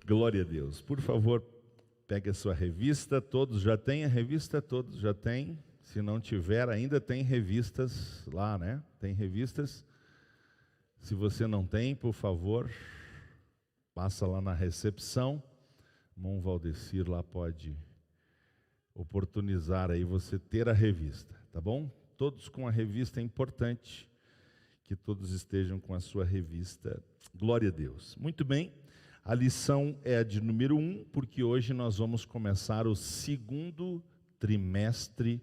Glória a Deus. Por favor, pegue a sua revista. Todos já têm a revista? Todos já têm? Se não tiver, ainda tem revistas lá, né? Tem revistas. Se você não tem, por favor, passa lá na recepção. Irmão Valdecir lá pode oportunizar aí você ter a revista, tá bom? Todos com a revista, é importante que todos estejam com a sua revista. Glória a Deus. Muito bem, a lição é a de número 1, porque hoje nós vamos começar o segundo trimestre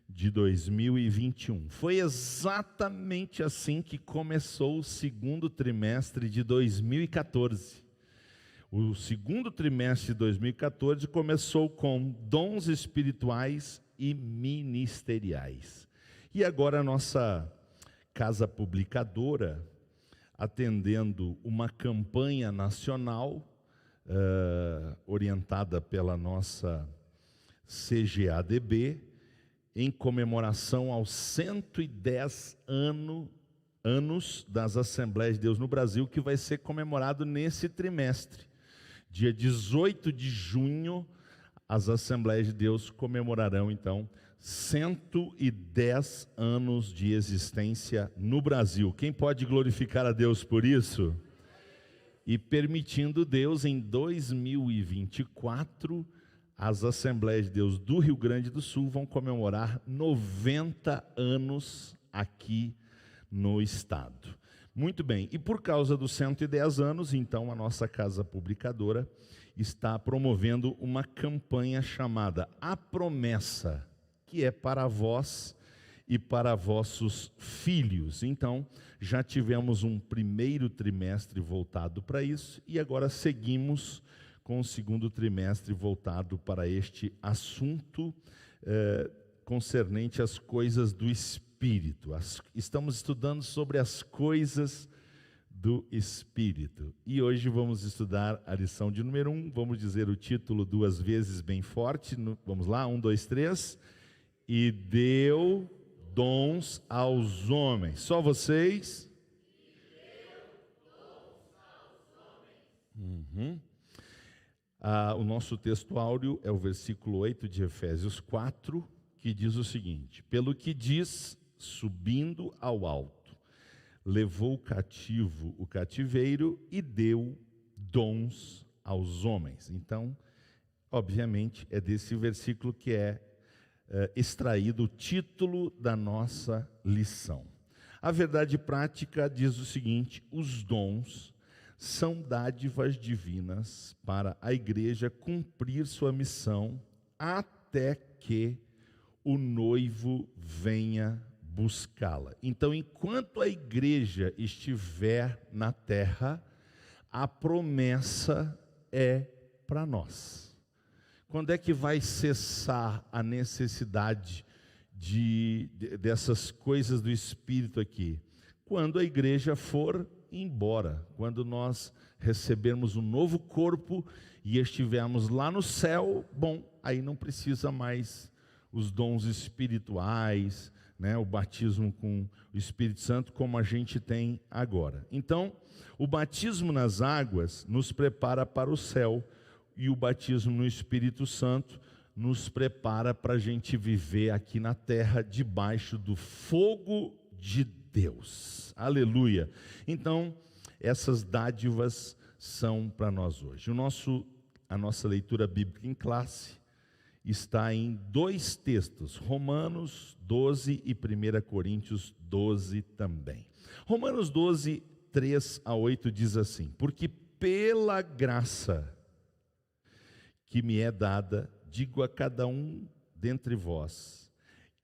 de 2021. Foi exatamente assim que começou o segundo trimestre de 2014. O segundo trimestre de 2014 começou com dons espirituais e ministeriais. E agora a nossa casa publicadora, atendendo uma campanha nacional, orientada pela nossa CGADB, em comemoração aos 110 anos das Assembleias de Deus no Brasil, que vai ser comemorado nesse trimestre. Dia 18 de junho, as Assembleias de Deus comemorarão, então, 110 anos de existência no Brasil. Quem pode glorificar a Deus por isso? E permitindo Deus, em 2024, as Assembleias de Deus do Rio Grande do Sul vão comemorar 90 anos aqui no estado. Muito bem, e por causa dos 110 anos, então, a nossa casa publicadora está promovendo uma campanha chamada A Promessa, que é para vós e para vossos filhos. Então, já tivemos um primeiro trimestre voltado para isso, e agora seguimos com o segundo trimestre voltado para este assunto concernente às coisas do Espírito. Estamos estudando sobre as coisas do Espírito. E hoje vamos estudar a lição de número 1. Vamos dizer o título duas vezes bem forte. Vamos lá, 1, 2, 3. E deu dons aos homens. Só vocês? O nosso texto áureo é o versículo 8 de Efésios 4, que diz o seguinte: pelo que diz, subindo ao alto, levou cativo o cativeiro e deu dons aos homens. Então, obviamente, é desse versículo que é extraído o título da nossa lição. A verdade prática diz o seguinte: os dons são dádivas divinas para a igreja cumprir sua missão até que o noivo venha buscá-la. Então, enquanto a igreja estiver na terra, a promessa é para nós. Quando é que vai cessar a necessidade dessas coisas do Espírito aqui? Quando a igreja for embora, quando nós recebermos um novo corpo e estivermos lá no céu, bom, aí não precisa mais os dons espirituais, né, o batismo com o Espírito Santo como a gente tem agora. Então, o batismo nas águas nos prepara para o céu, e o batismo no Espírito Santo nos prepara para a gente viver aqui na terra debaixo do fogo de Deus. Aleluia! Então, essas dádivas são para nós hoje. A nossa leitura bíblica em classe está em dois textos, Romanos 12 e 1 Coríntios 12 também. Romanos 12, 3 a 8 diz assim: porque pela graça que me é dada, digo a cada um dentre vós,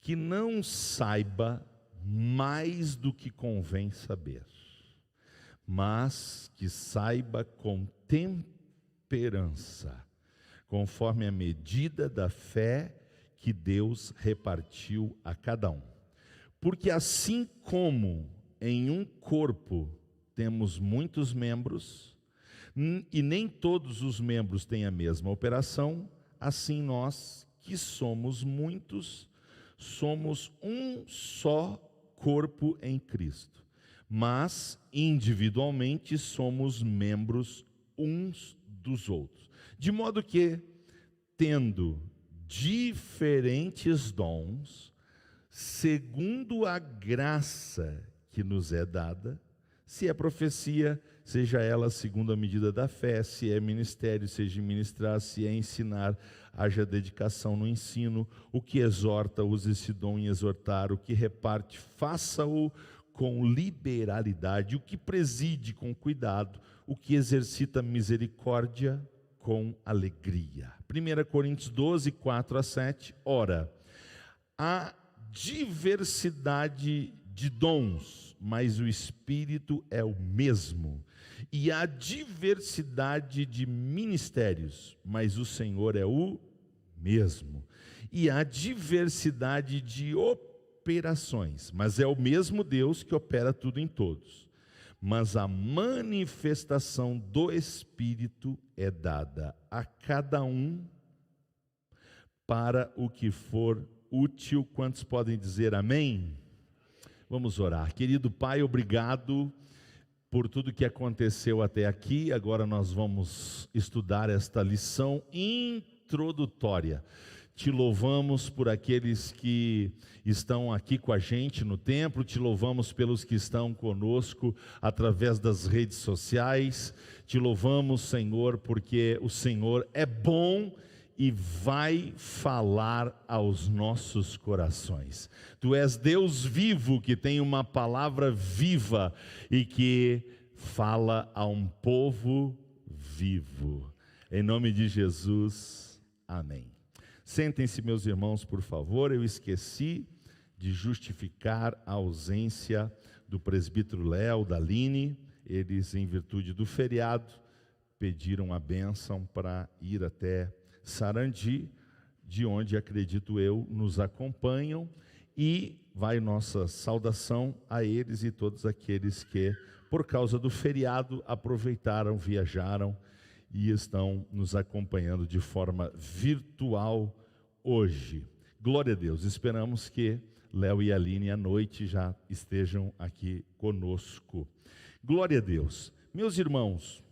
que não saiba mais do que convém saber, mas que saiba com temperança, conforme a medida da fé que Deus repartiu a cada um. Porque assim como em um corpo temos muitos membros, e nem todos os membros têm a mesma operação, assim nós, que somos muitos, somos um só corpo em Cristo, mas individualmente somos membros uns dos outros. De modo que, tendo diferentes dons, segundo a graça que nos é dada, se é profecia, seja ela segundo a medida da fé, se é ministério, seja ministrar, se é ensinar, haja dedicação no ensino, o que exorta, use esse dom em exortar, o que reparte, faça-o com liberalidade, o que preside com cuidado, o que exercita misericórdia com alegria. 1 Coríntios 12, 4-7, ora, há diversidade de dons, mas o Espírito é o mesmo. E há diversidade de ministérios, mas o Senhor é o mesmo. E há diversidade de operações, mas é o mesmo Deus que opera tudo em todos. Mas a manifestação do Espírito é dada a cada um para o que for útil. Quantos podem dizer amém? Vamos orar. Querido Pai, obrigado por tudo que aconteceu até aqui. Agora nós vamos estudar esta lição introdutória. Te louvamos por aqueles que estão aqui com a gente no templo, te louvamos pelos que estão conosco através das redes sociais, te louvamos, Senhor, porque o Senhor é bom e vai falar aos nossos corações. Tu és Deus vivo, que tem uma palavra viva e que fala a um povo vivo. Em nome de Jesus, amém. Sentem-se, meus irmãos, por favor. Eu esqueci de justificar a ausência do presbítero Léo, da Aline. Eles, em virtude do feriado, pediram a bênção para ir até Sarandi, de onde, acredito eu, nos acompanham, e vai nossa saudação a eles e todos aqueles que, por causa do feriado, aproveitaram, viajaram e estão nos acompanhando de forma virtual hoje. Glória a Deus, esperamos que Léo e Aline à noite já estejam aqui conosco. Glória a Deus. Meus irmãos,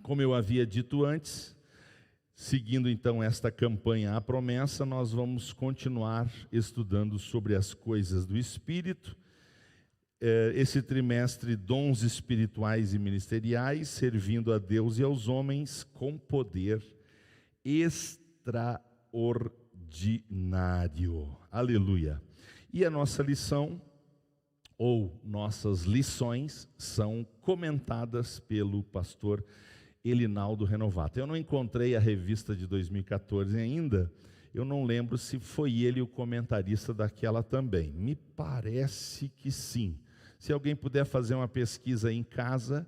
como eu havia dito antes, seguindo então esta campanha A Promessa, nós vamos continuar estudando sobre as coisas do Espírito. Esse trimestre, dons espirituais e ministeriais, servindo a Deus e aos homens com poder extraordinário. Aleluia. E a nossa lição, ou nossas lições, são comentadas pelo pastor Elinaldo Renovato. Eu não encontrei a revista de 2014 ainda, eu não lembro se foi ele o comentarista daquela também. Me parece que sim. Se alguém puder fazer uma pesquisa aí em casa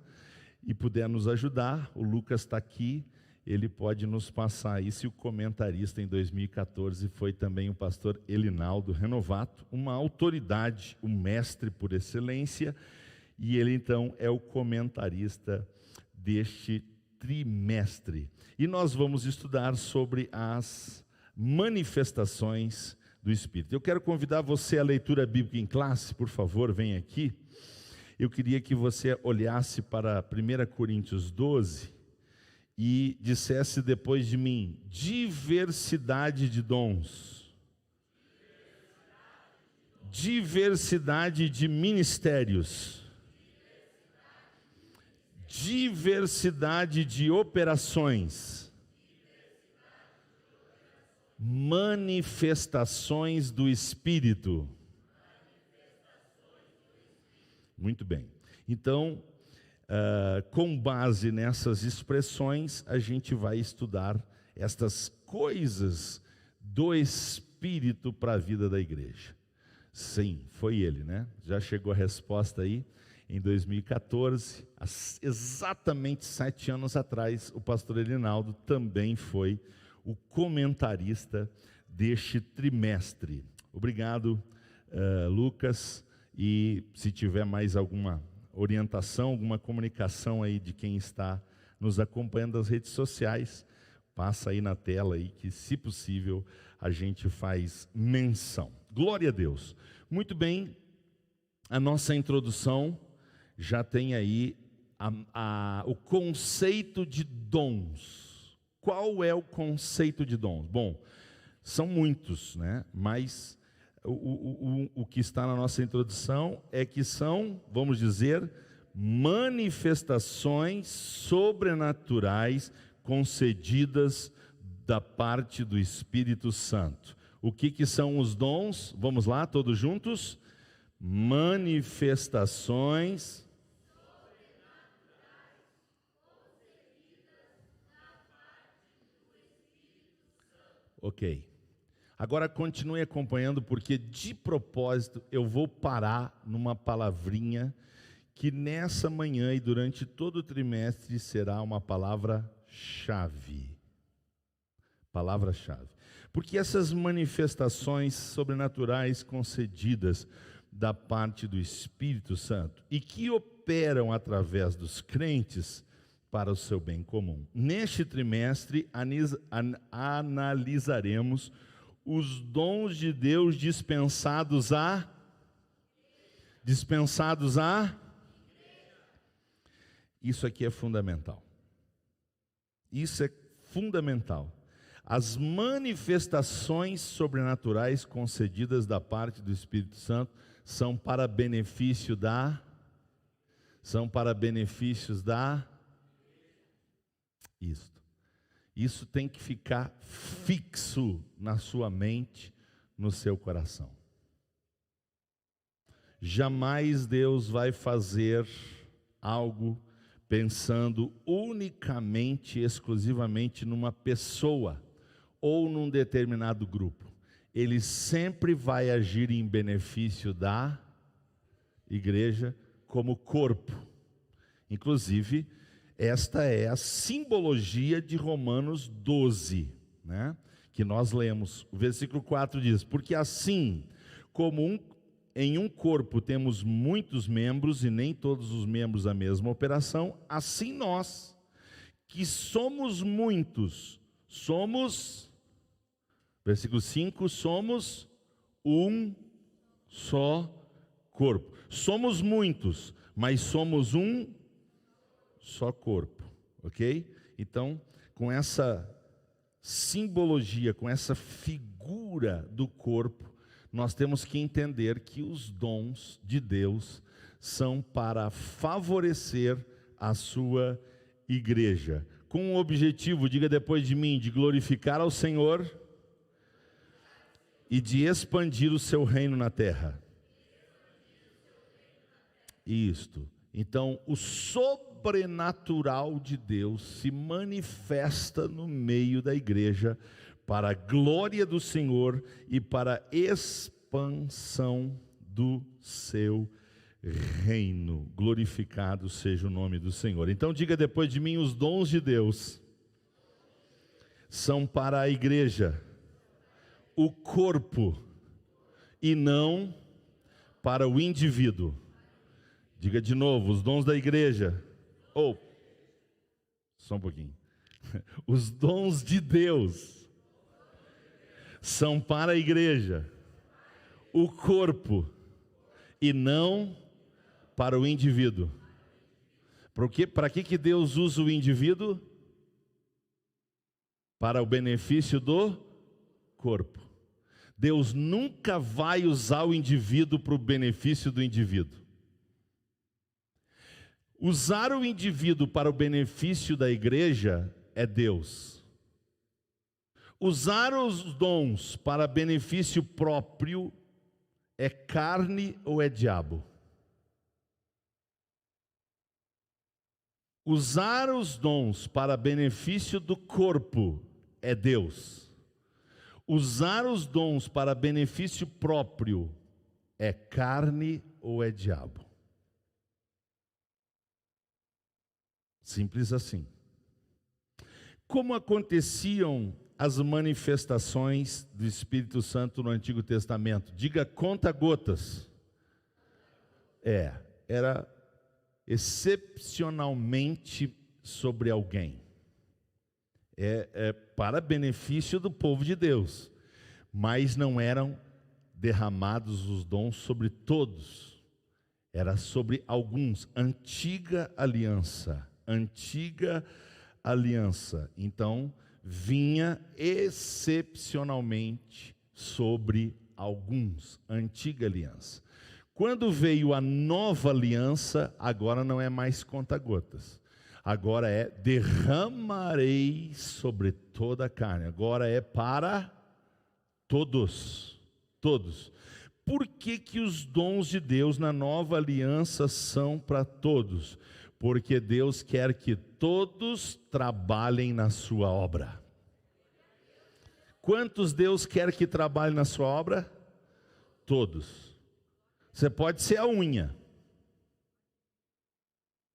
e puder nos ajudar, o Lucas está aqui, ele pode nos passar aí se o comentarista em 2014 foi também o pastor Elinaldo Renovato, uma autoridade, um mestre por excelência, e ele então é o comentarista deste trimestre. E nós vamos estudar sobre as manifestações do Espírito. Eu quero convidar você à leitura bíblica em classe, por favor, vem aqui. Eu queria que você olhasse para 1 Coríntios 12 e dissesse depois de mim: diversidade de dons, diversidade de ministérios, diversidade de operações, manifestações do Espírito. Muito bem. Então, com base nessas expressões, a gente vai estudar estas coisas do Espírito para a vida da igreja. Sim, foi ele, né? Já chegou a resposta aí. Em 2014, exatamente 7 anos atrás, o pastor Elinaldo também foi o comentarista deste trimestre. Obrigado, Lucas, e se tiver mais alguma orientação, alguma comunicação aí de quem está nos acompanhando nas redes sociais, passa aí na tela aí que, se possível, a gente faz menção. Glória a Deus. Muito bem, a nossa introdução já tem aí o conceito de dons. Qual é o conceito de dons? Bom, são muitos, né? Mas o que está na nossa introdução é que são, vamos dizer, manifestações sobrenaturais concedidas da parte do Espírito Santo. O que são os dons? Vamos lá, todos juntos? Manifestações. Ok. Agora continue acompanhando, porque de propósito eu vou parar numa palavrinha que nessa manhã e durante todo o trimestre será uma palavra-chave. Palavra-chave. Porque essas manifestações sobrenaturais concedidas da parte do Espírito Santo e que operam através dos crentes para o seu bem comum. Neste trimestre analisaremos os dons de Deus dispensados a Isso aqui é fundamental. Isso é fundamental. As manifestações sobrenaturais concedidas da parte do Espírito Santo são para benefícios da Isso tem que ficar fixo na sua mente, no seu coração. Jamais Deus vai fazer algo pensando unicamente, exclusivamente numa pessoa ou num determinado grupo. Ele sempre vai agir em benefício da igreja como corpo. Inclusive, esta é a simbologia de Romanos 12, né? Que nós lemos. O versículo 4 diz: porque assim como em um corpo temos muitos membros e nem todos os membros a mesma operação, assim nós, que somos muitos, versículo 5, somos um só corpo. Somos muitos, mas somos um só corpo, ok? Então, com essa simbologia, com essa figura do corpo, nós temos que entender que os dons de Deus são para favorecer a sua igreja, com o objetivo, diga depois de mim, de glorificar ao Senhor e de expandir o seu reino na terra. Isto. Então, o sobrenatural de Deus se manifesta no meio da igreja para a glória do Senhor e para a expansão do seu reino. Glorificado seja o nome do Senhor. Então diga depois de mim: os dons de Deus são para a igreja, o corpo, e não para o indivíduo. Diga de novo: os dons da igreja, só um pouquinho, os dons de Deus são para a igreja, o corpo, e não para o indivíduo. Para que Deus usa o indivíduo? Para o benefício do corpo. Deus nunca vai usar o indivíduo para o benefício do indivíduo. Usar o indivíduo para o benefício da igreja é Deus. Usar os dons para benefício próprio é carne ou é diabo? Usar os dons para benefício do corpo é Deus. Usar os dons para benefício próprio é carne ou é diabo? Simples assim. Como aconteciam as manifestações do Espírito Santo no Antigo Testamento? Diga conta-gotas. Era excepcionalmente sobre alguém. Para benefício do povo de Deus. Mas não eram derramados os dons sobre todos. Era sobre alguns, antiga aliança. Então, vinha excepcionalmente sobre alguns, antiga aliança. Quando veio a nova aliança, agora não é mais conta-gotas. Agora é derramarei sobre toda a carne. Agora é para todos. Todos. Por que que os dons de Deus na nova aliança são para todos? Porque Deus quer que todos trabalhem na sua obra. Quantos Deus quer que trabalhem na sua obra? Todos. Você pode ser a unha,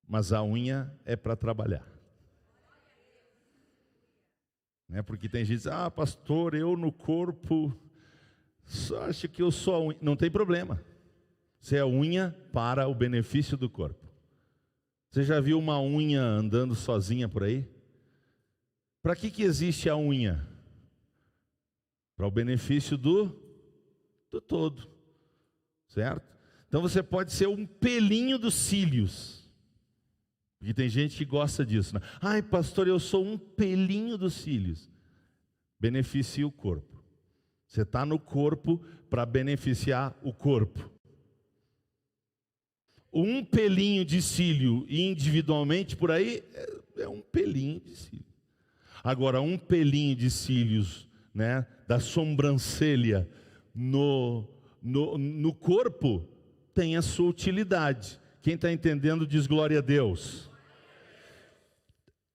mas a unha é para trabalhar. Porque tem gente que diz, pastor, eu no corpo, só acho que eu sou a unha. Não tem problema, você é a unha para o benefício do corpo. Você já viu uma unha andando sozinha por aí? Para que existe a unha? Para o benefício do todo, certo? Então você pode ser um pelinho dos cílios. Porque tem gente que gosta disso, né? Ai, pastor, eu sou um pelinho dos cílios. Beneficia o corpo. Você está no corpo para beneficiar o corpo. Um pelinho de cílio individualmente por aí é um pelinho de cílio. Agora, um pelinho de cílios, né, da sobrancelha no corpo tem a sua utilidade. Quem está entendendo diz glória a Deus.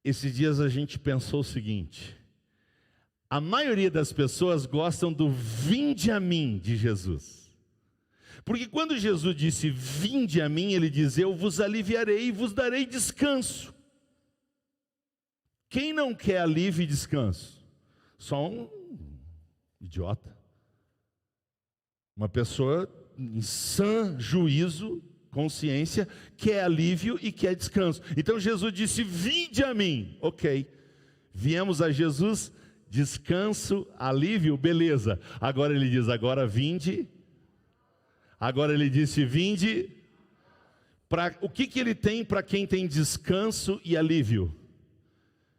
Esses dias a gente pensou o seguinte: a maioria das pessoas gostam do vinde a mim de Jesus. Porque quando Jesus disse vinde a mim, ele diz eu vos aliviarei e vos darei descanso. Quem não quer alívio e descanso? Só um idiota. Uma pessoa em sã juízo, consciência, quer alívio e quer descanso. Então Jesus disse, vinde a mim. Ok, viemos a Jesus, descanso, alívio, beleza. Agora ele diz, agora vinde. Agora ele disse, vinde. O que ele tem para quem tem descanso e alívio?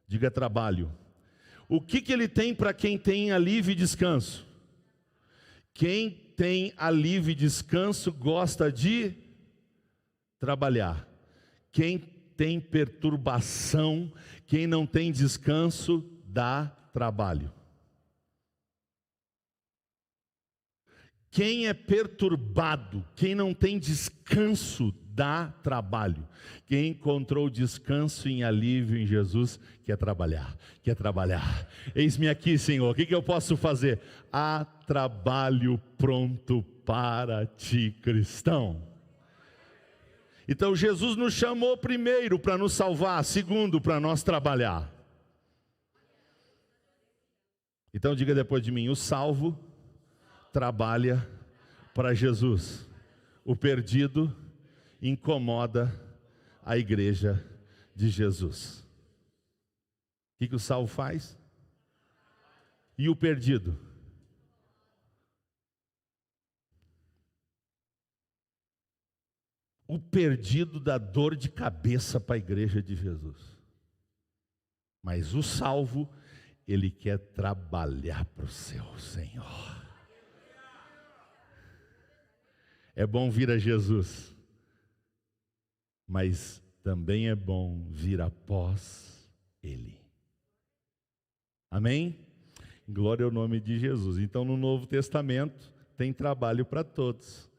Diga trabalho. O que ele tem para quem tem alívio e descanso? Quem tem alívio e descanso gosta de trabalhar. Quem tem perturbação, quem não tem descanso, dá trabalho. Quem é perturbado, quem não tem descanso, dá trabalho. Quem encontrou descanso em alívio em Jesus, quer trabalhar, quer trabalhar. Eis-me aqui, Senhor, o que eu posso fazer? Há trabalho pronto para ti, cristão. Então Jesus nos chamou primeiro para nos salvar, segundo para nós trabalhar. Então diga depois de mim, o salvo trabalha para Jesus. O perdido incomoda a igreja de Jesus. O que o salvo faz? E o perdido? O perdido dá dor de cabeça para a igreja de Jesus. Mas o salvo, ele quer trabalhar para o seu Senhor. É bom vir a Jesus, mas também é bom vir após Ele. Amém? Glória ao nome de Jesus. Então no Novo Testamento tem trabalho para todos,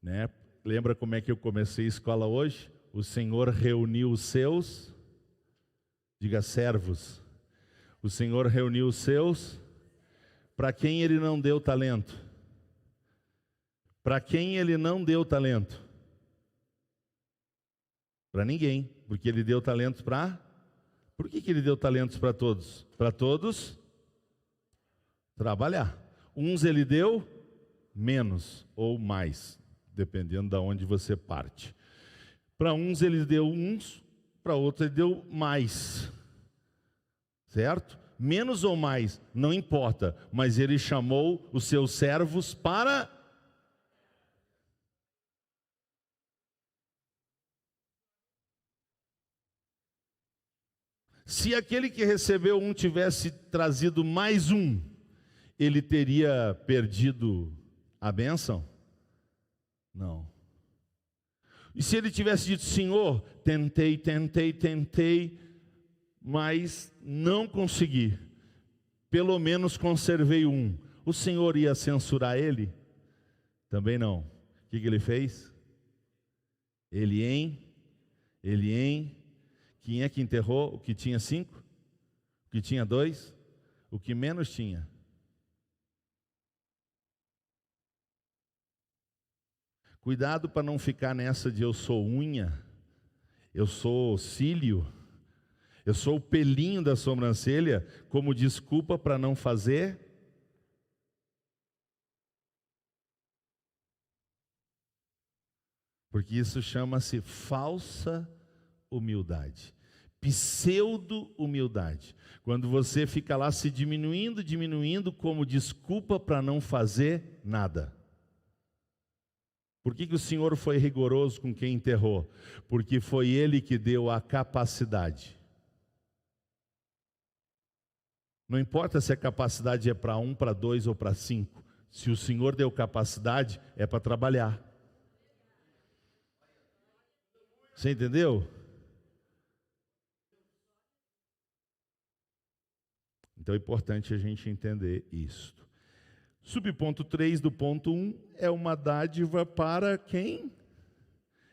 né? Lembra como é que eu comecei a escola hoje? O Senhor reuniu os seus, diga servos. O Senhor reuniu os seus, para quem Ele não deu talento? Para quem Ele não deu talento? Para ninguém, porque Ele deu talentos para... Por que Ele deu talentos para todos? Para todos trabalhar. Uns Ele deu menos ou mais, dependendo de onde você parte. Para uns Ele deu uns, para outros Ele deu mais. Certo? Menos ou mais, não importa, mas Ele chamou os seus servos para... Se aquele que recebeu um tivesse trazido mais um, ele teria perdido a bênção? Não. E se ele tivesse dito: Senhor, tentei, mas não consegui, pelo menos conservei um, o Senhor ia censurar ele? Também não. O que ele fez? Quem é que enterrou o que tinha 5? O que tinha 2? O que menos tinha? Cuidado para não ficar nessa de eu sou unha, eu sou cílio, eu sou o pelinho da sobrancelha, como desculpa para não fazer. Porque isso chama-se falsa humildade, pseudo-humildade. Quando você fica lá se diminuindo como desculpa para não fazer nada. Por que o Senhor foi rigoroso com quem enterrou? Porque foi Ele que deu a capacidade. Não importa se a capacidade é para 1, para 2 ou para 5. Se o Senhor deu capacidade, é para trabalhar. Você entendeu? Então é importante a gente entender isto. Subponto 3 do ponto 1 é uma dádiva para quem?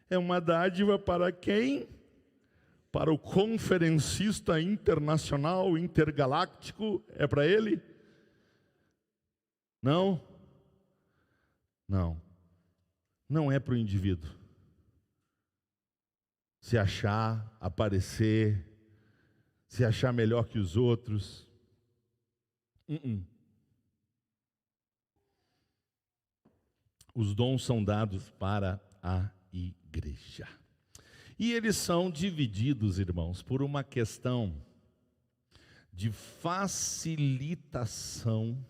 É uma dádiva para quem? Para o conferencista internacional, intergaláctico, é para ele? Não? Não. Não é para o indivíduo. Se achar, aparecer, se achar melhor que os outros. Os dons são dados para a igreja. E eles são divididos, irmãos, por uma questão de facilitação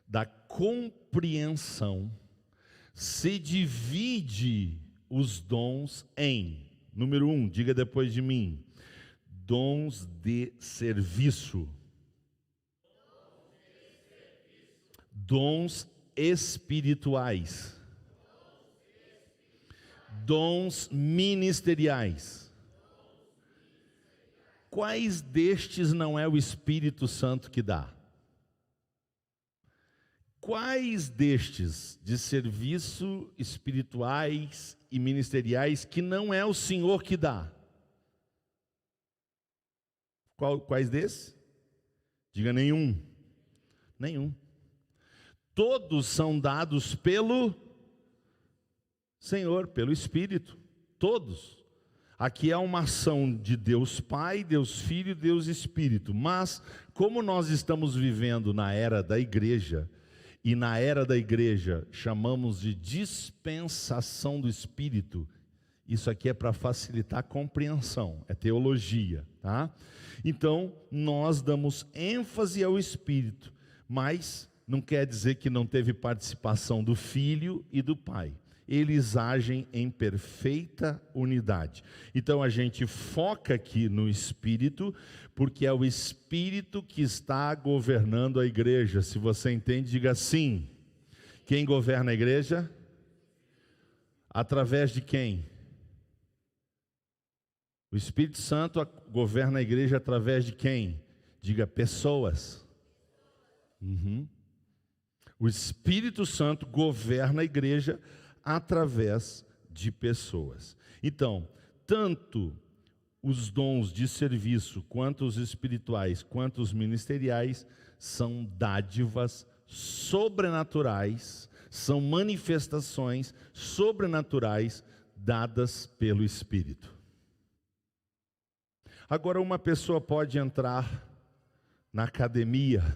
da compreensão. Se divide os dons em, número 1, diga depois de mim, dons de serviço. Dons espirituais, dons ministeriais. Quais destes não é o Espírito Santo que dá? Quais destes de serviço espirituais e ministeriais que não é o Senhor que dá? Quais desses? Diga nenhum. Nenhum. Todos são dados pelo Senhor, pelo Espírito. Todos. Aqui é uma ação de Deus Pai, Deus Filho, Deus Espírito. Mas, como nós estamos vivendo na era da igreja, e na era da igreja chamamos de dispensação do Espírito, isso aqui é para facilitar a compreensão, é teologia, tá? Então, nós damos ênfase ao Espírito, mas não quer dizer que não teve participação do Filho e do Pai. Eles agem em perfeita unidade. Então a gente foca aqui no Espírito, porque é o Espírito que está governando a igreja. Se você entende, diga sim. Quem governa a igreja? Através de quem? O Espírito Santo governa a igreja através de quem? Diga pessoas. O Espírito Santo governa a igreja através de pessoas. Então, tanto os dons de serviço, quanto os espirituais, quanto os ministeriais, são dádivas sobrenaturais, são manifestações sobrenaturais dadas pelo Espírito. Agora, uma pessoa pode entrar na academia,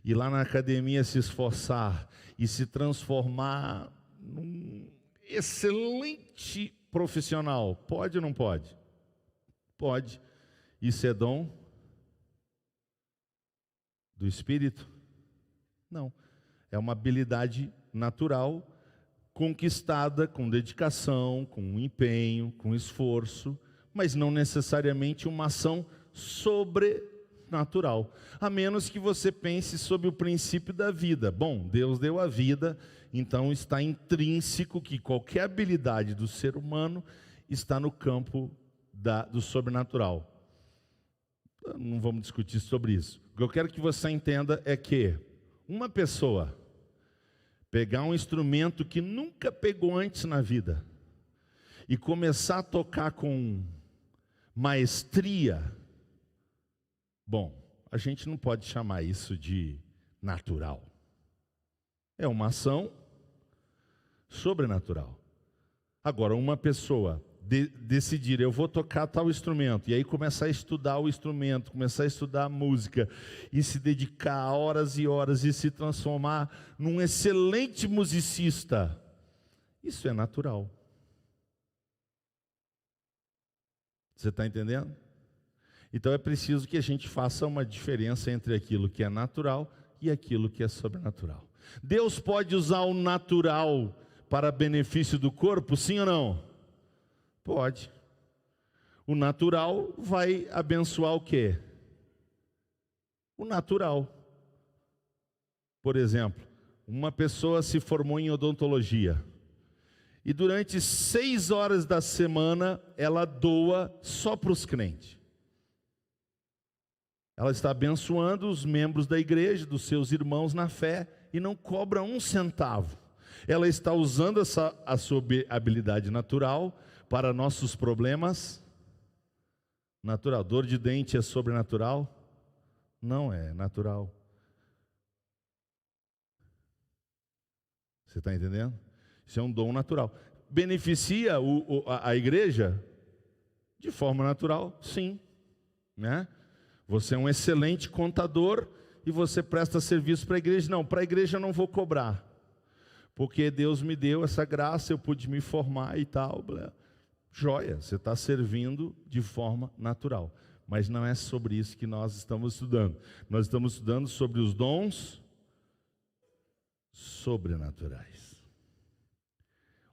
e lá na academia se esforçar e se transformar num excelente profissional. Pode ou não pode? Pode. Isso é dom do Espírito? Não. É uma habilidade natural, conquistada com dedicação, com empenho, com esforço, mas não necessariamente uma ação sobrenatural. A menos que você pense sobre o princípio da vida. Bom, Deus deu a vida, então está intrínseco que qualquer habilidade do ser humano está no campo do sobrenatural. Não vamos discutir sobre isso. O que eu quero que você entenda é que uma pessoa pegar um instrumento que nunca pegou antes na vida e começar a tocar com maestria, bom, a gente não pode chamar isso de natural. É uma ação sobrenatural. Agora, uma pessoa decidir, eu vou tocar tal instrumento, e aí começar a estudar o instrumento, começar a estudar a música, e se dedicar horas e horas, e se transformar num excelente musicista, isso é natural. Você está entendendo? Então é preciso que a gente faça uma diferença entre aquilo que é natural e aquilo que é sobrenatural. Deus pode usar o natural para benefício do corpo, sim ou não? Pode. O natural vai abençoar o quê? O natural. Por exemplo, uma pessoa se formou em odontologia e durante 6 horas da semana ela doa só para os crentes. Ela está abençoando os membros da igreja, dos seus irmãos na fé, e não cobra 1 centavo. Ela está usando a sua habilidade natural para nossos problemas. Natural. Dor de dente é sobrenatural? Não é natural. Você está entendendo? Isso é um dom natural. Beneficia a igreja? De forma natural, sim, né? Você é um excelente contador e você presta serviço para a igreja. Não, para a igreja eu não vou cobrar, porque Deus me deu essa graça, eu pude me formar e tal. Joia, você está servindo de forma natural. Mas não é sobre isso que nós estamos estudando. Nós estamos estudando sobre os dons sobrenaturais.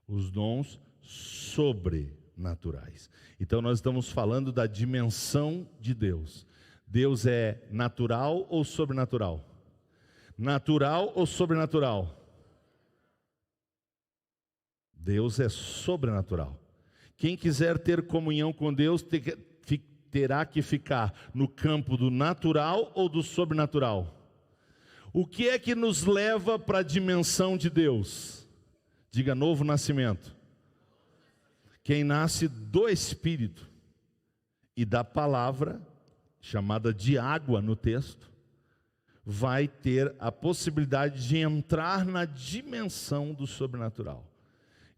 Os dons sobrenaturais. Então nós estamos falando da dimensão de Deus. Deus é natural ou sobrenatural? Natural ou sobrenatural? Deus é sobrenatural. Quem quiser ter comunhão com Deus terá que ficar no campo do natural ou do sobrenatural. O que é que nos leva para a dimensão de Deus? Diga: novo nascimento. Quem nasce do Espírito e da palavra, chamada de água no texto, vai ter a possibilidade de entrar na dimensão do sobrenatural.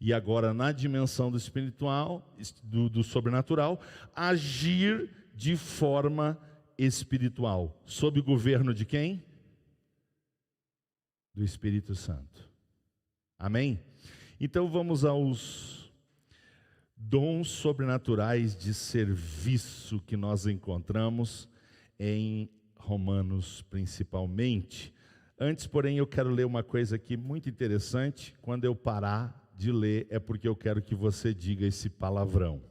E agora, na dimensão do espiritual, do sobrenatural, agir de forma espiritual. Sob o governo de quem? Do Espírito Santo. Amém? Então vamos aos dons sobrenaturais de serviço que nós encontramos em Romanos principalmente. Antes, porém, eu quero ler uma coisa aqui muito interessante. Quando eu parar de ler, é porque eu quero que você diga esse palavrão.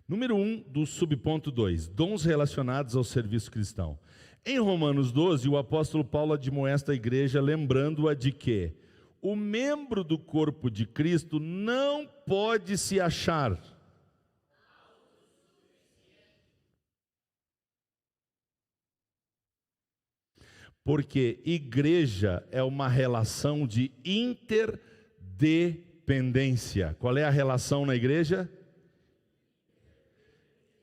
Número 1 do subponto 2, dons relacionados ao serviço cristão. Em Romanos 12, o apóstolo Paulo admoesta a igreja, lembrando-a de que o membro do corpo de Cristo não pode se achar porque igreja é uma relação de interdependência. Qual é a relação na igreja?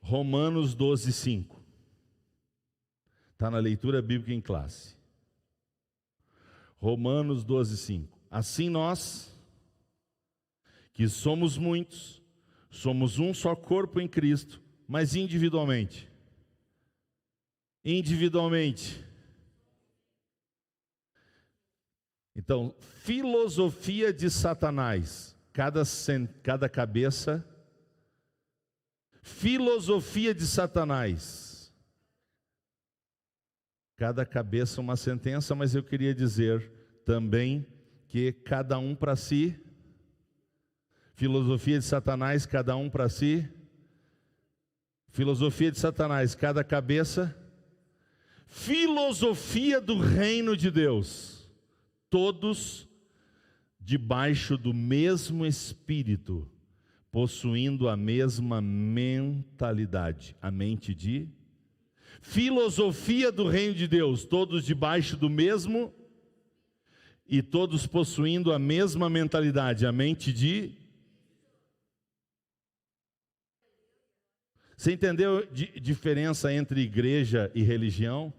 Romanos 12, 5. Está na leitura bíblica em classe. Romanos 12, 5. Assim nós, que somos muitos, somos um só corpo em Cristo, mas individualmente. Então, filosofia de Satanás, cada cabeça, filosofia de Satanás, cada cabeça uma sentença, mas eu queria dizer também que cada um para si, filosofia de Satanás, cada um para si, Filosofia de Satanás, cada cabeça. Filosofia do reino de Deus, todos debaixo do mesmo Espírito, possuindo a mesma mentalidade, a mente de filosofia do reino de Deus, todos debaixo do mesmo e todos possuindo a mesma mentalidade, a mente de... Você entendeu a diferença entre igreja e religião?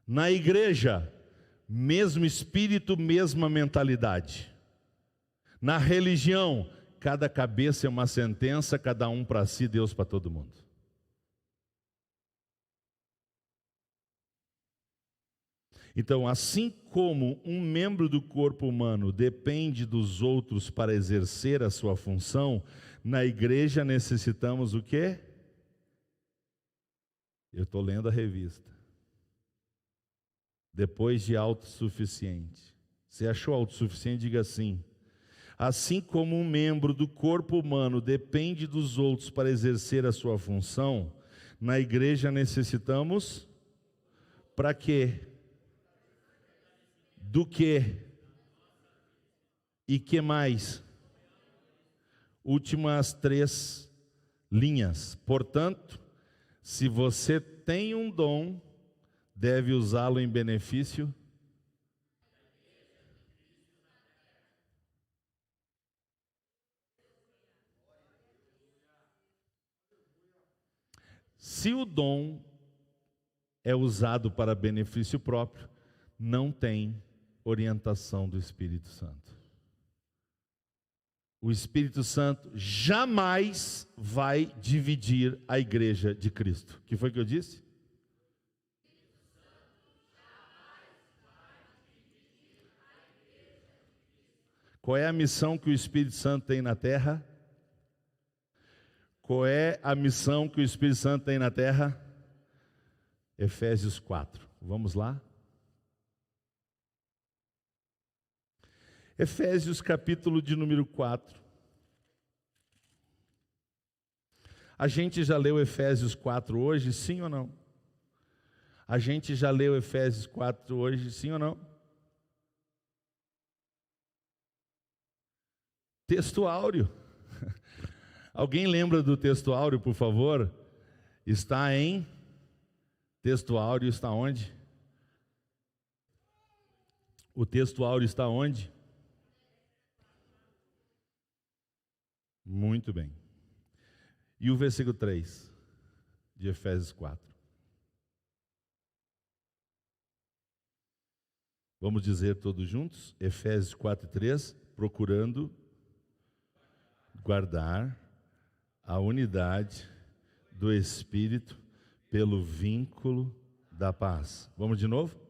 Na igreja, mesmo espírito, mesma mentalidade. Na religião, cada cabeça é uma sentença, cada um para si, Deus para todo mundo. Então, assim como um membro do corpo humano depende dos outros para exercer a sua função, na igreja necessitamos o quê? Eu estou lendo a revista. Depois de autossuficiente. Você achou autossuficiente? Diga assim. Assim como um membro do corpo humano depende dos outros para exercer a sua função, na igreja necessitamos para quê? Do que? E que mais? Últimas 3 linhas. Portanto, se você tem um dom, deve usá-lo em benefício. Se o dom é usado para benefício próprio, não tem orientação do Espírito Santo. O Espírito Santo jamais vai dividir a igreja de Cristo. O que foi que eu disse? Qual é a missão que o Espírito Santo tem na terra? Qual é a missão que o Espírito Santo tem na terra? Efésios 4. Vamos lá? Efésios capítulo de número 4. A gente já leu Efésios 4 hoje, sim ou não? A gente já leu Efésios 4 hoje, sim ou não? Texto áureo. Alguém lembra do texto áureo, por favor? Está em... Texto áureo está onde? O texto áureo está onde? Muito bem. E o versículo 3 de Efésios 4. Vamos dizer todos juntos? Efésios 4 e 3. Procurando guardar a unidade do Espírito pelo vínculo da paz. Vamos de novo?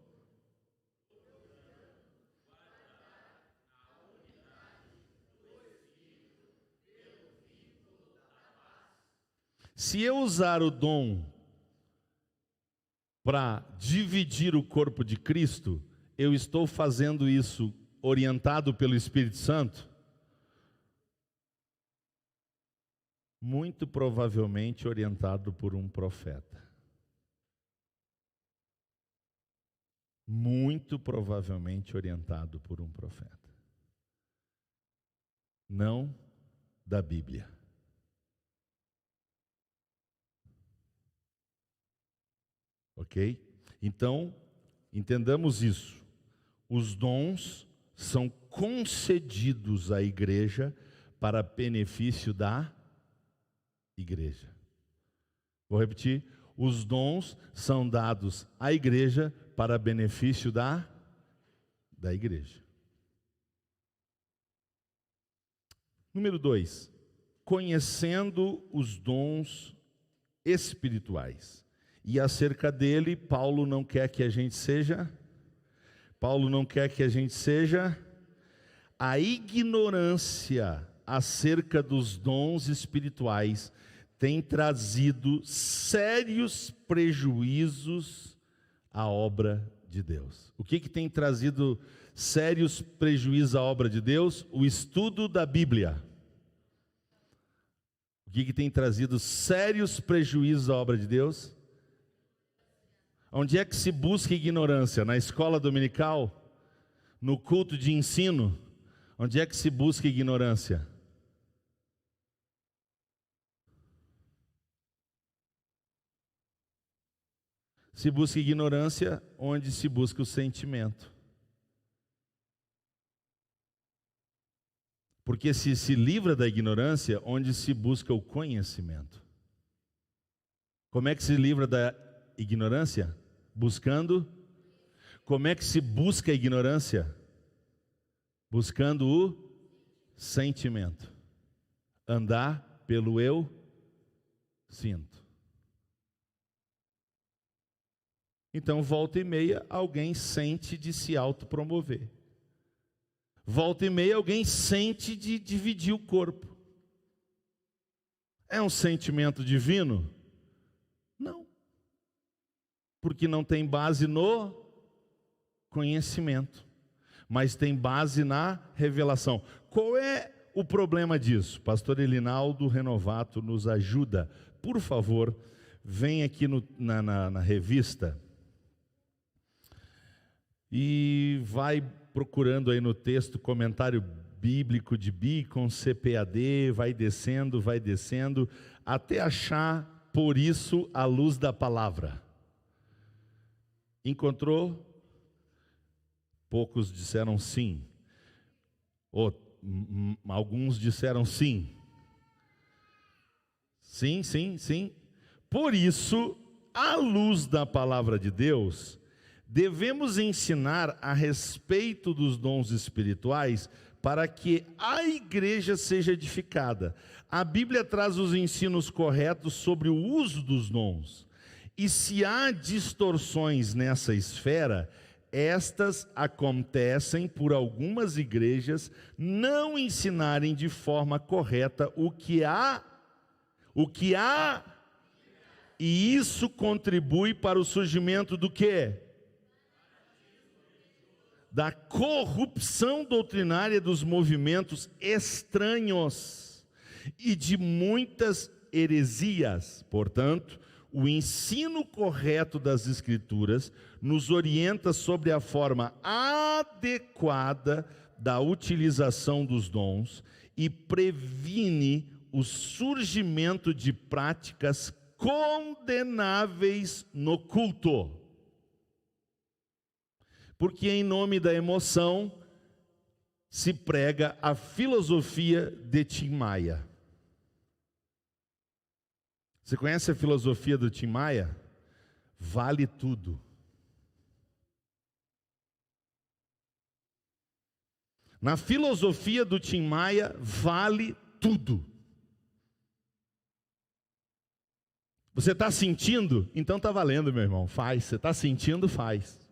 Se eu usar o dom para dividir o corpo de Cristo, eu estou fazendo isso orientado pelo Espírito Santo? Muito provavelmente orientado por um profeta. Muito provavelmente orientado por um profeta. Não da Bíblia. Ok? Então, entendamos isso. Os dons são concedidos à igreja para benefício da igreja. Vou repetir. Os dons são dados à igreja para benefício da igreja. Número 2. Conhecendo os dons espirituais. E acerca dele, Paulo não quer que a gente seja a ignorância acerca dos dons espirituais tem trazido sérios prejuízos à obra de Deus. O que tem trazido sérios prejuízos à obra de Deus? O estudo da Bíblia. O que tem trazido sérios prejuízos à obra de Deus? Onde é que se busca ignorância? Na escola dominical? No culto de ensino? Onde é que se busca ignorância? Se busca ignorância onde se busca o sentimento. Porque se livra da ignorância onde se busca o conhecimento. Como é que se livra da ignorância? Buscando. Como é que se busca a ignorância? Buscando o sentimento. Andar pelo eu sinto. Então, volta e meia, alguém sente de se autopromover. Volta e meia, alguém sente de dividir o corpo. É um sentimento divino? Não. Porque não tem base no conhecimento, mas tem base na revelação. Qual é o problema disso? Pastor Elinaldo Renovato nos ajuda. Por favor, vem aqui na revista e vai procurando aí no texto comentário bíblico de Beacon, CPAD, vai descendo, até achar Por Isso a Luz da Palavra. Encontrou? Poucos disseram sim. Alguns disseram sim. Sim. Por isso, à luz da palavra de Deus, devemos ensinar a respeito dos dons espirituais para que a igreja seja edificada. A Bíblia traz os ensinos corretos sobre o uso dos dons. E se há distorções nessa esfera, estas acontecem por algumas igrejas não ensinarem de forma correta o que há, e isso contribui para o surgimento do quê? Da corrupção doutrinária dos movimentos estranhos e de muitas heresias. Portanto, o ensino correto das Escrituras nos orienta sobre a forma adequada da utilização dos dons e previne o surgimento de práticas condenáveis no culto. Porque em nome da emoção se prega a filosofia de Tim Maia. Você conhece a filosofia do Tim Maia? Vale tudo. Na filosofia do Tim Maia, vale tudo. Você está sentindo? Então está valendo, meu irmão. Faz. Você está sentindo? Faz.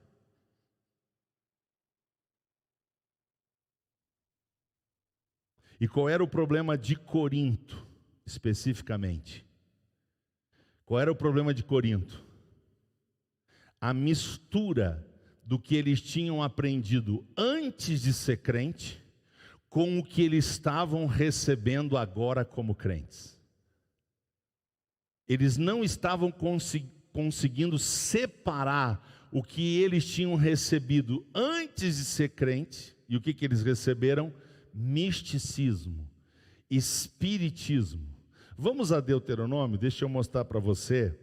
E qual era o problema de Corinto, especificamente? Qual era o problema de Corinto? A mistura do que eles tinham aprendido antes de ser crente com o que eles estavam recebendo agora como crentes. Eles não estavam conseguindo separar o que eles tinham recebido antes de ser crente. E o que eles receberam? Misticismo, espiritismo. Vamos a Deuteronômio, deixa eu mostrar para você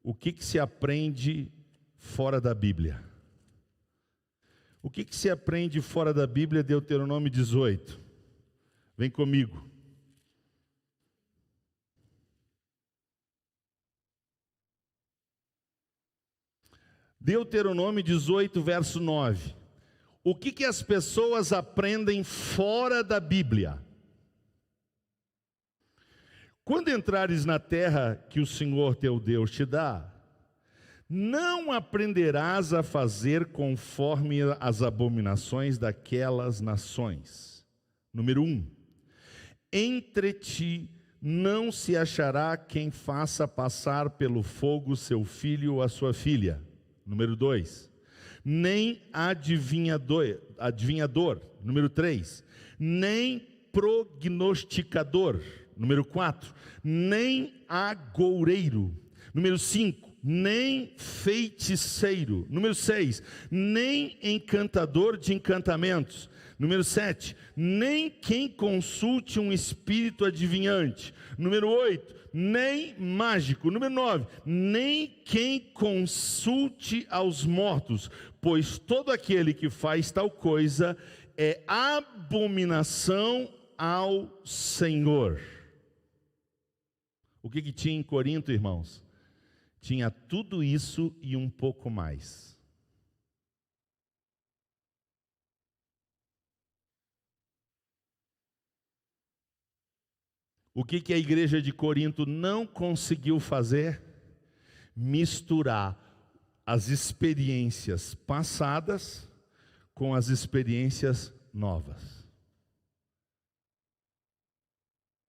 o que se aprende fora da Bíblia. O que se aprende fora da Bíblia? Deuteronômio 18. Vem comigo. Deuteronômio 18, verso 9. O que as pessoas aprendem fora da Bíblia? Quando entrares na terra que o Senhor teu Deus te dá, não aprenderás a fazer conforme as abominações daquelas nações. Número 1. Entre ti não se achará quem faça passar pelo fogo seu filho ou a sua filha. Número 2. Nem adivinhador. Número 3. Nem prognosticador. Número 4, nem agoureiro. Número 5, nem feiticeiro. Número 6, nem encantador de encantamentos. Número 7, nem quem consulte um espírito adivinhante. Número 8, nem mágico. Número 9, nem quem consulte aos mortos, pois todo aquele que faz tal coisa é abominação ao Senhor. O que tinha em Corinto, irmãos? Tinha tudo isso e um pouco mais. O que a igreja de Corinto não conseguiu fazer? Misturar as experiências passadas com as experiências novas.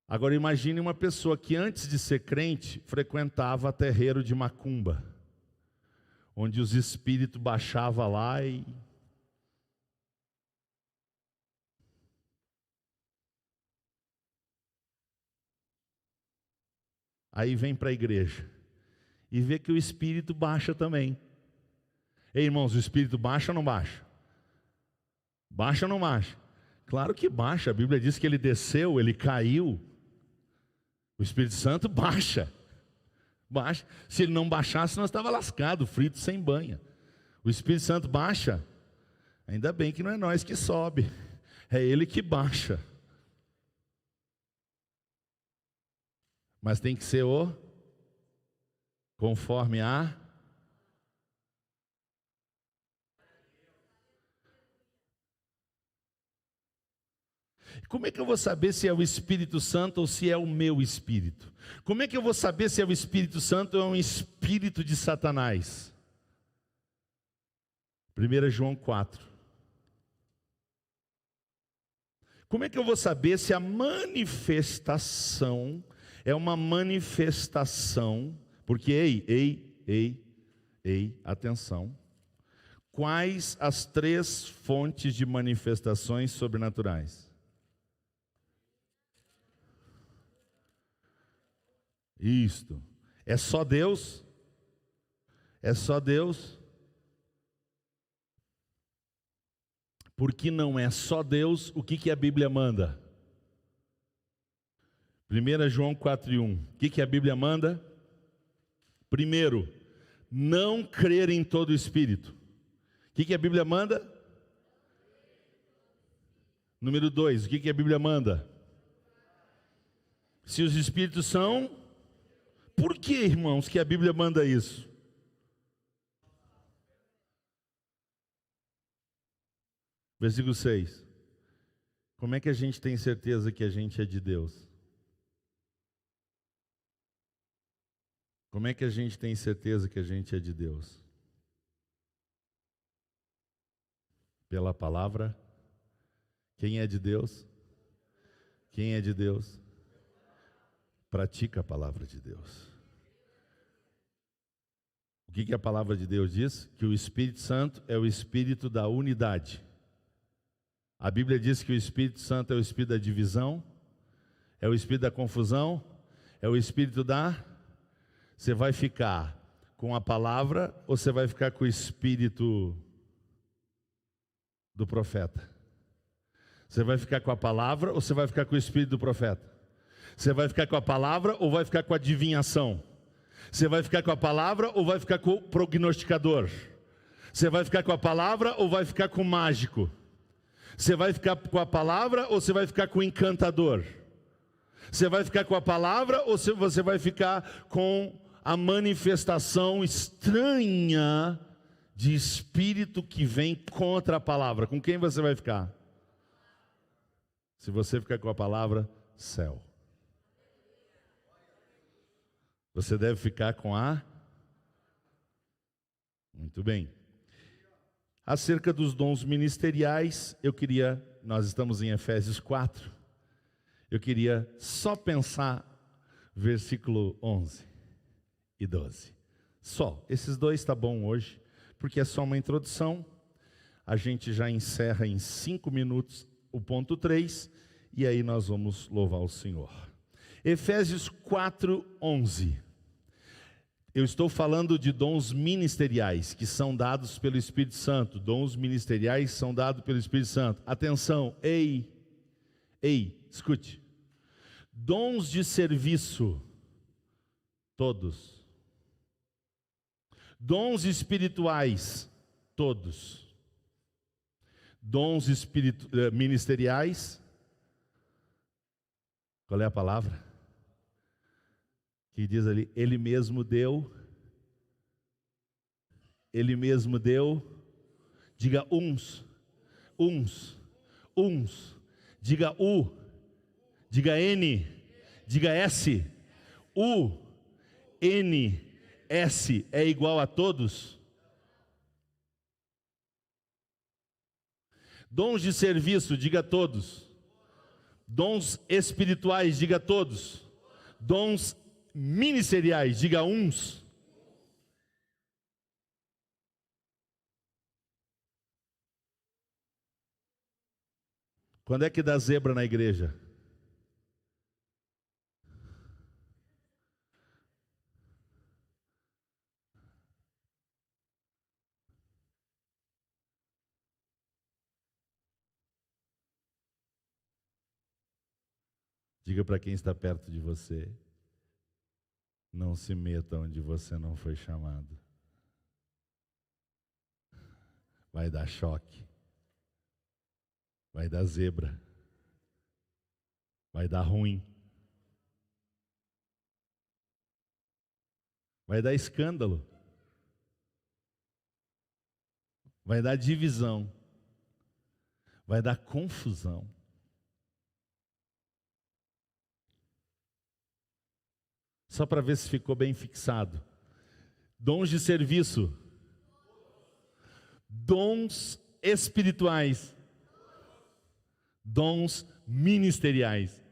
Agora imagine uma pessoa que antes de ser crente frequentava terreiro de macumba, onde os espíritos baixavam lá e... Aí vem para a igreja e vê que o espírito baixa também. Ei, irmãos, o espírito baixa ou não baixa? Baixa ou não baixa? Claro que baixa, a Bíblia diz que ele desceu, ele caiu. O Espírito Santo baixa. Baixa. Se ele não baixasse, nós estávamos lascados, fritos sem banha. O Espírito Santo baixa. Ainda bem que não é nós que sobe, é ele que baixa. Mas tem que ser o conforme a... Como é que eu vou saber se é o Espírito Santo ou se é o meu espírito? Como é que eu vou saber se é o Espírito Santo ou é um espírito de Satanás? 1 João 4. Como é que eu vou saber se a manifestação é uma manifestação? Porque, atenção. Quais as 3 fontes de manifestações sobrenaturais? Isto. É só Deus? É só Deus? Porque não é só Deus, o que a Bíblia manda? 1 João 4:1. O que a Bíblia manda? Primeiro, não crer em todo o espírito. O que a Bíblia manda? Número 2, o que a Bíblia manda? Se os espíritos são... Por que, irmãos, que a Bíblia manda isso? Versículo 6. Como é que a gente tem certeza que a gente é de Deus? Como é que a gente tem certeza que a gente é de Deus? Pela palavra. Quem é de Deus? Quem é de Deus? Pratica a palavra de Deus. O que a palavra de Deus diz? Que o Espírito Santo é o Espírito da unidade. A Bíblia diz que o Espírito Santo é o Espírito da divisão, é o Espírito da confusão, é o Espírito da... Você vai ficar com a palavra ou você vai ficar com o Espírito do profeta? Você vai ficar com a palavra ou você vai ficar com o Espírito do profeta? Você vai ficar com a palavra ou vai ficar com a adivinhação? Você vai ficar com a palavra ou vai ficar com o prognosticador? Você vai ficar com a palavra ou vai ficar com o mágico? Você vai ficar com a palavra ou você vai ficar com o encantador? Você vai ficar com a palavra ou você vai ficar com a manifestação estranha de espírito que vem contra a palavra? Com quem você vai ficar? Se você ficar com a palavra, céu. Você deve ficar com a... Muito bem. Acerca dos dons ministeriais, nós estamos em Efésios 4, eu queria só pensar versículo 11 e 12. Só, esses 2 está bom hoje, porque é só uma introdução. A gente já encerra em 5 minutos o ponto 3, e aí nós vamos louvar o Senhor. Efésios 4:11. Eu estou falando de dons ministeriais que são dados pelo Espírito Santo. Dons ministeriais são dados pelo Espírito Santo. Atenção, ei, escute. Dons de serviço, todos. Dons espirituais, todos. Dons ministeriais, qual é a palavra? Que diz ali, Ele mesmo deu, diga uns, diga diga N, diga S, S é igual a todos? Dons de serviço, diga todos. Dons espirituais, diga todos. Dons ministeriais, diga uns. Quando é que dá zebra na igreja? Diga para quem está perto de você: não se meta onde você não foi chamado. Vai dar choque. Vai dar zebra. Vai dar ruim. Vai dar escândalo. Vai dar divisão. Vai dar confusão. Só para ver se ficou bem fixado. Dons de serviço. Dons espirituais. Dons ministeriais.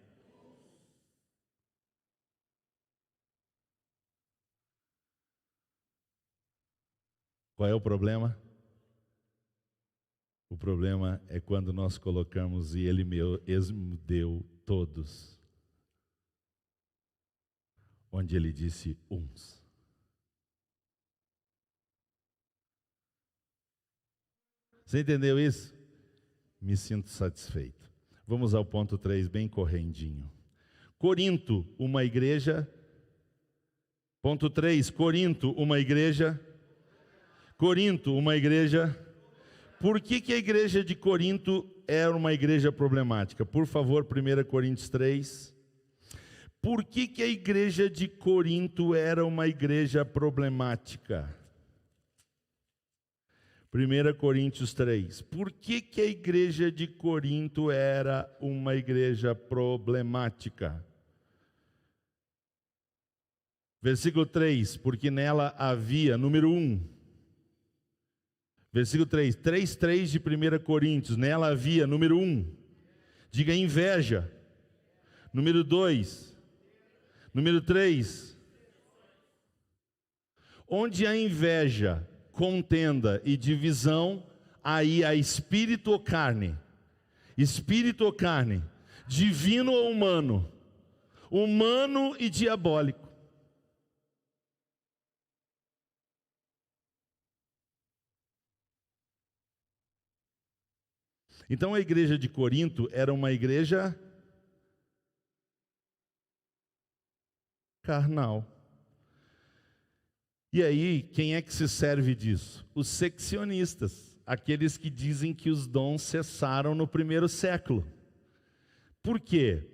Qual é o problema? O problema é quando nós colocamos e Ele mesmo deu todos, onde Ele disse uns. Você entendeu isso? Me sinto satisfeito. Vamos ao ponto 3, bem correndinho. Corinto, uma igreja. Ponto 3, Corinto, uma igreja. Corinto, uma igreja. Por que a igreja de Corinto era uma igreja problemática? Por favor, 1 Coríntios 3. Por que a igreja de Corinto era uma igreja problemática? 1 Coríntios 3. Por que a igreja de Corinto era uma igreja problemática? Versículo 3. Porque nela havia, número 1. Versículo 3. 3 de 1 Coríntios. Nela havia, número 1. Diga inveja. Número 2. Número 3. Onde há inveja, contenda e divisão, aí há espírito ou carne? Espírito ou carne? Divino ou humano? Humano e diabólico. Então a igreja de Corinto era uma igreja carnal. E aí, quem é que se serve disso? Os seccionistas, aqueles que dizem que os dons cessaram no primeiro século. Por quê?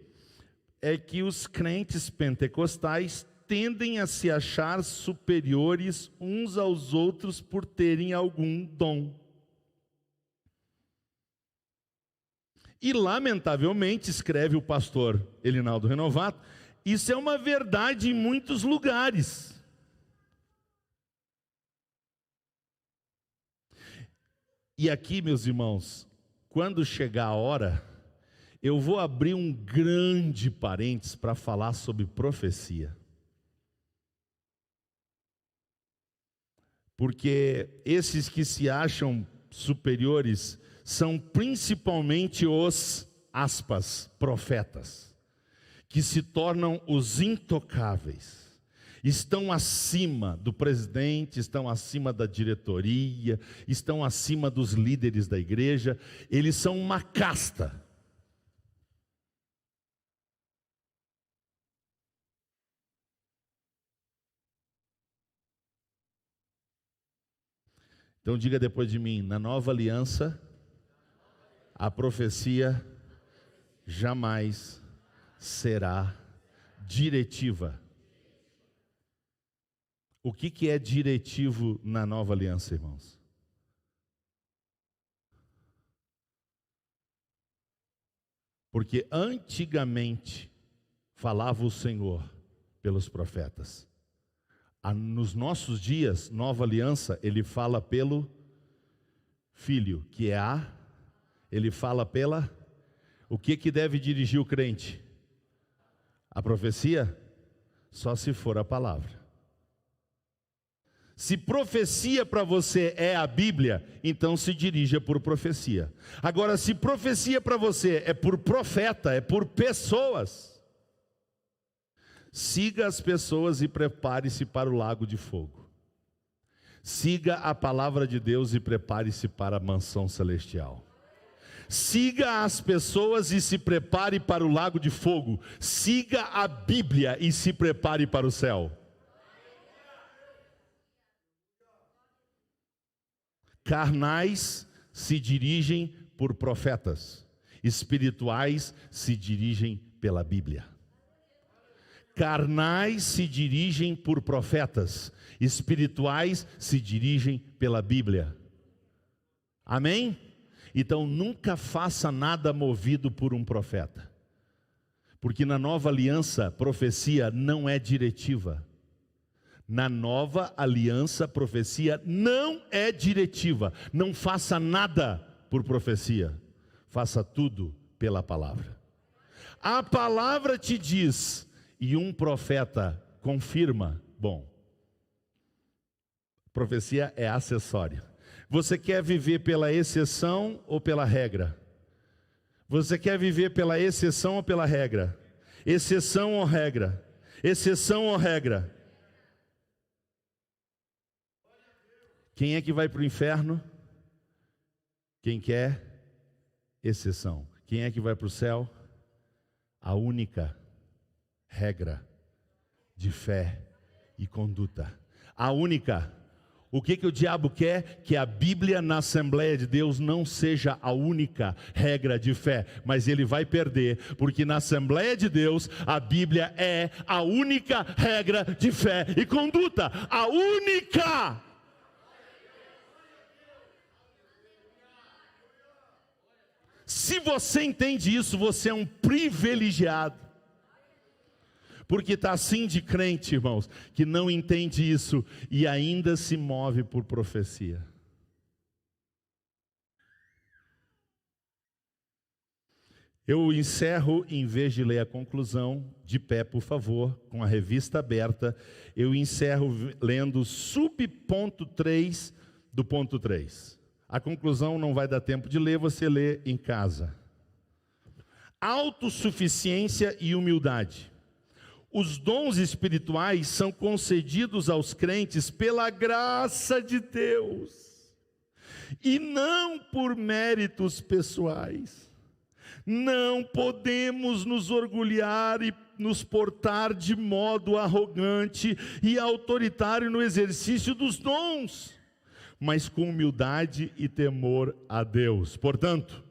É que os crentes pentecostais tendem a se achar superiores uns aos outros por terem algum dom. E lamentavelmente, escreve o pastor Elinaldo Renovato, isso é uma verdade em muitos lugares. E aqui, meus irmãos, quando chegar a hora, eu vou abrir um grande parênteses para falar sobre profecia. Porque esses que se acham superiores são principalmente os, aspas, profetas, que se tornam os intocáveis. Estão acima do presidente, estão acima da diretoria, estão acima dos líderes da igreja. Eles são uma casta. Então diga depois de mim: na nova aliança, a profecia jamais será diretiva. O que é diretivo na nova aliança, irmãos? Porque antigamente falava o Senhor pelos profetas. Nos nossos dias, nova aliança, ele fala pelo Filho, que é ele fala pela... O que deve dirigir o crente? A profecia? Só se for a palavra. Se profecia para você é a Bíblia, então se dirija por profecia. Agora, se profecia para você é por profeta, é por pessoas, siga as pessoas e prepare-se para o lago de fogo. Siga a palavra de Deus e prepare-se para a mansão celestial. Siga as pessoas e se prepare para o lago de fogo. Siga a Bíblia e se prepare para o céu. Carnais se dirigem por profetas, espirituais se dirigem pela Bíblia. Carnais se dirigem por profetas, espirituais se dirigem pela Bíblia. Amém? Então nunca faça nada movido por um profeta, porque na nova aliança, profecia não é diretiva. Na nova aliança, profecia não é diretiva. Não faça nada por profecia, faça tudo pela palavra. A palavra te diz, e um profeta confirma. Bom, profecia é acessório. Você quer viver pela exceção ou pela regra? Você quer viver pela exceção ou pela regra? Exceção ou regra? Exceção ou regra? Quem é que vai para o inferno? Quem quer exceção. Quem é que vai para o céu? A única regra de fé e conduta. A única. O que o diabo quer? Que a Bíblia na Assembleia de Deus não seja a única regra de fé, mas ele vai perder, porque na Assembleia de Deus a Bíblia é a única regra de fé e conduta. A única! Se você entende isso, você é um privilegiado. Porque está assim de crente, irmãos, que não entende isso e ainda se move por profecia. Eu encerro, em vez de ler a conclusão, de pé, por favor, com a revista aberta, eu encerro lendo subponto 3 do ponto 3. A conclusão não vai dar tempo de ler, você lê em casa. Autossuficiência e humildade. Os dons espirituais são concedidos aos crentes pela graça de Deus, e não por méritos pessoais. Não podemos nos orgulhar e nos portar de modo arrogante e autoritário no exercício dos dons, mas com humildade e temor a Deus. Portanto,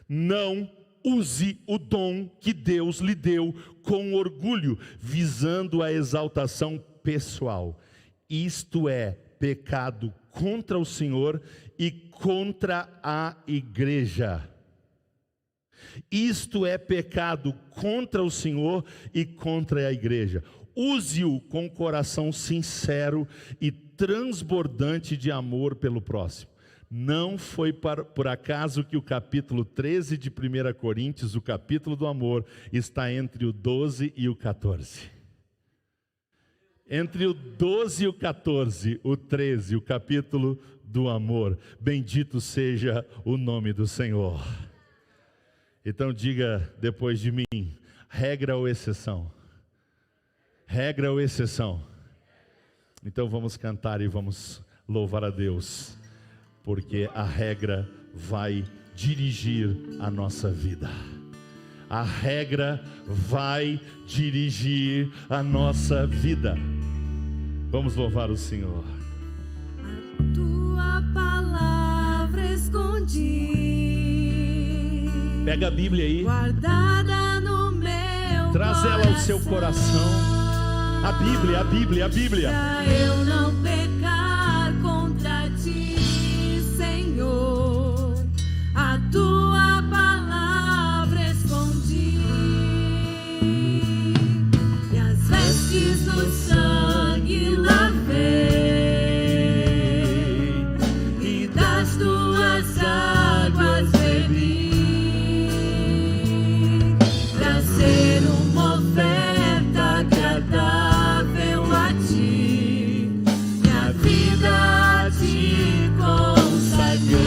não use o dom que Deus lhe deu com orgulho, visando a exaltação pessoal. Isto é pecado contra o Senhor e contra a igreja. Isto é pecado contra o Senhor e contra a igreja. Use-o com coração sincero e transbordante de amor pelo próximo. Não foi por acaso que o capítulo 13 de 1 Coríntios, o capítulo do amor, está entre o 12 e o 14. Entre o 12 e o 14, o 13, o capítulo do amor. Bendito seja o nome do Senhor. Então diga depois de mim: Regra ou exceção? Regra ou exceção? Então vamos cantar e vamos louvar a Deus, porque a regra vai dirigir a nossa vida. A regra vai dirigir a nossa vida. Vamos louvar o Senhor. A tua palavra escondi, Pega a Bíblia aí, guardada no meu traz ela ao seu coração. A Bíblia, a Bíblia, a Bíblia. Pra eu não pecar contra ti, Senhor, a tua palavra escondi, e as vestes do sangue lavei, e das tuas águas bebi, pra ser uma oferta agradável a ti, minha vida te consagrei.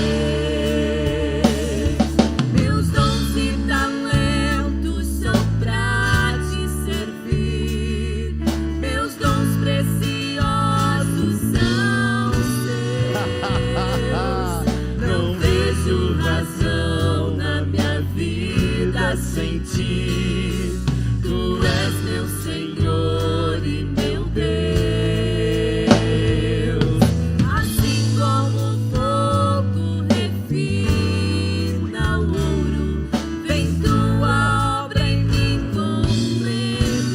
Meus dons e talentos são pra te servir, meus dons preciosos são seus. Não vejo razão na minha vida sem ti, tu és meu Senhor e meu Deus. Assim como o fogo refina o ouro, vem tua obra em mim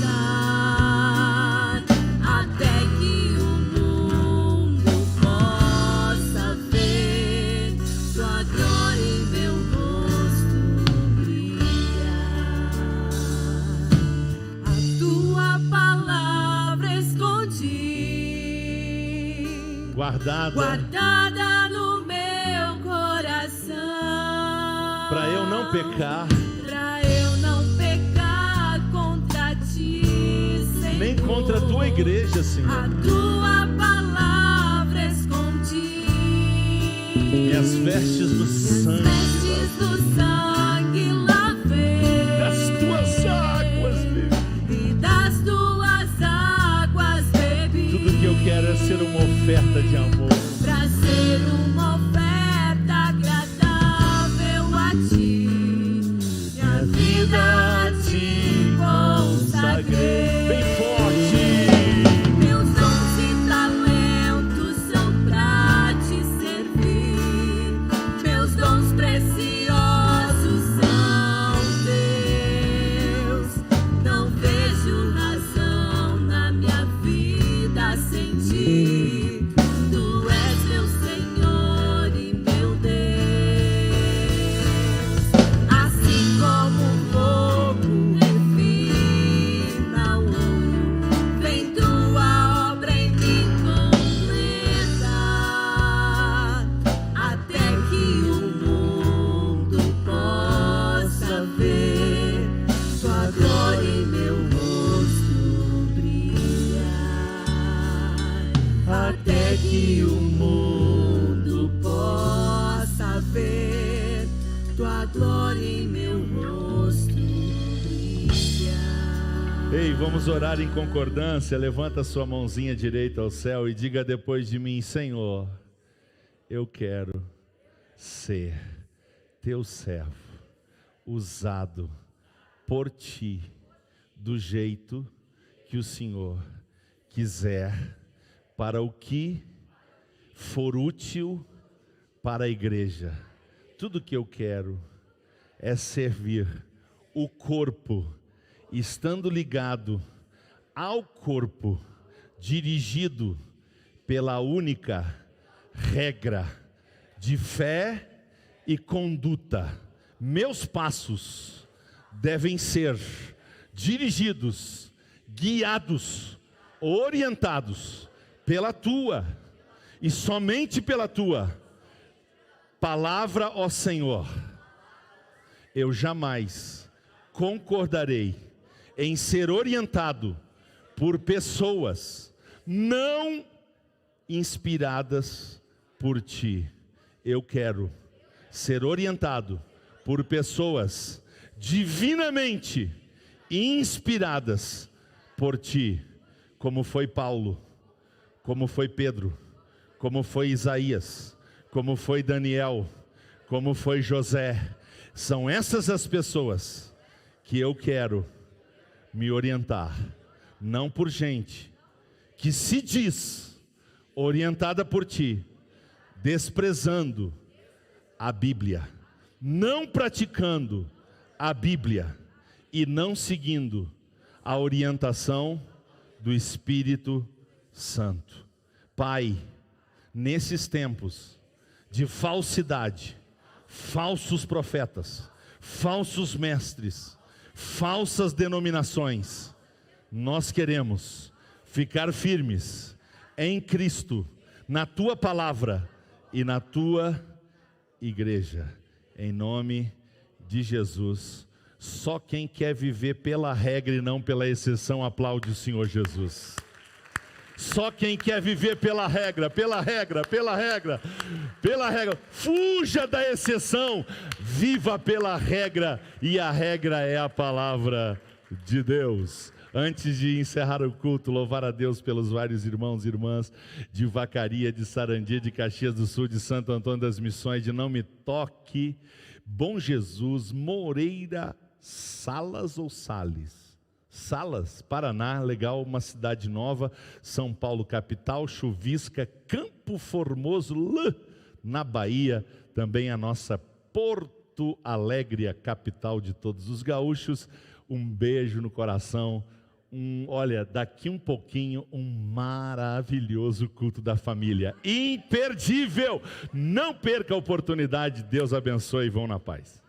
completar, até que o mundo possa ver tua glória em meu rosto brilhar. A tua palavra escondi, guardada no meu coração, Para eu não pecar, pra eu não pecar contra ti, Senhor. nem contra a tua igreja, Senhor. A tua palavra escondi, E as vestes do sangue, vestes do sangue lavei, das tuas águas, bebi. e das tuas águas bebi. Tudo que eu quero é ser uma oferta de amor. Pra ser uma oferta agradável a ti, minha vida te consagrei. Bem forte. Meus dons e talentos são pra te servir, meus dons preciosos são teus. Não vejo razão na minha vida sem ti, tu és meu Senhor e meu Deus. Assim como o fogo refina o ouro, vem tua obra em mim completar, até que o mundo possa ver tua glória em meu rosto brilhar, até que o mundo possa ver tua glória em meu rosto brilhar. Ei, vamos orar em concordância. Levanta sua mãozinha direita ao céu e diga depois de mim: Senhor, eu quero ser teu servo, usado por ti, do jeito que o Senhor quiser, para o que for útil para a igreja. Tudo que eu quero é servir o corpo, estando ligado ao corpo, dirigido pela única regra de fé e conduta. Meus passos devem ser dirigidos, guiados, orientados pela tua e somente pela tua palavra, ó Senhor. Eu jamais concordarei em ser orientado por pessoas não inspiradas por ti. Eu quero ser orientado por pessoas divinamente inspiradas por ti, como foi Paulo, como foi Pedro, como foi Isaías, como foi Daniel, como foi José. São essas as pessoas que eu quero me orientar, não por gente que se diz orientada por ti, desprezando a Bíblia, não praticando a Bíblia e não seguindo a orientação do Espírito Santo. Pai, nesses tempos de falsidade, falsos profetas, falsos mestres, falsas denominações, nós queremos ficar firmes em Cristo, na tua palavra e na tua igreja, em nome de Jesus. Só quem quer viver pela regra e não pela exceção, aplaude o Senhor Jesus. Só quem quer viver pela regra, pela regra, pela regra, pela regra, fuja da exceção, viva pela regra, e a regra é a palavra de Deus. Antes de encerrar o culto, louvar a Deus pelos vários irmãos e irmãs de Vacaria, de Sarandi, de Caxias do Sul, de Santo Antônio das Missões, de Não Me Toque, Bom Jesus, Moreira, Salas ou Sales? Salas, Paraná, legal, uma cidade nova, São Paulo capital, Chuvisca, Campo Formoso, na Bahia, também a nossa Porto Alegre, a capital de todos os gaúchos. Um beijo no coração. Olha, daqui um pouquinho, um maravilhoso culto da família, imperdível, não perca a oportunidade. Deus abençoe e vão na paz.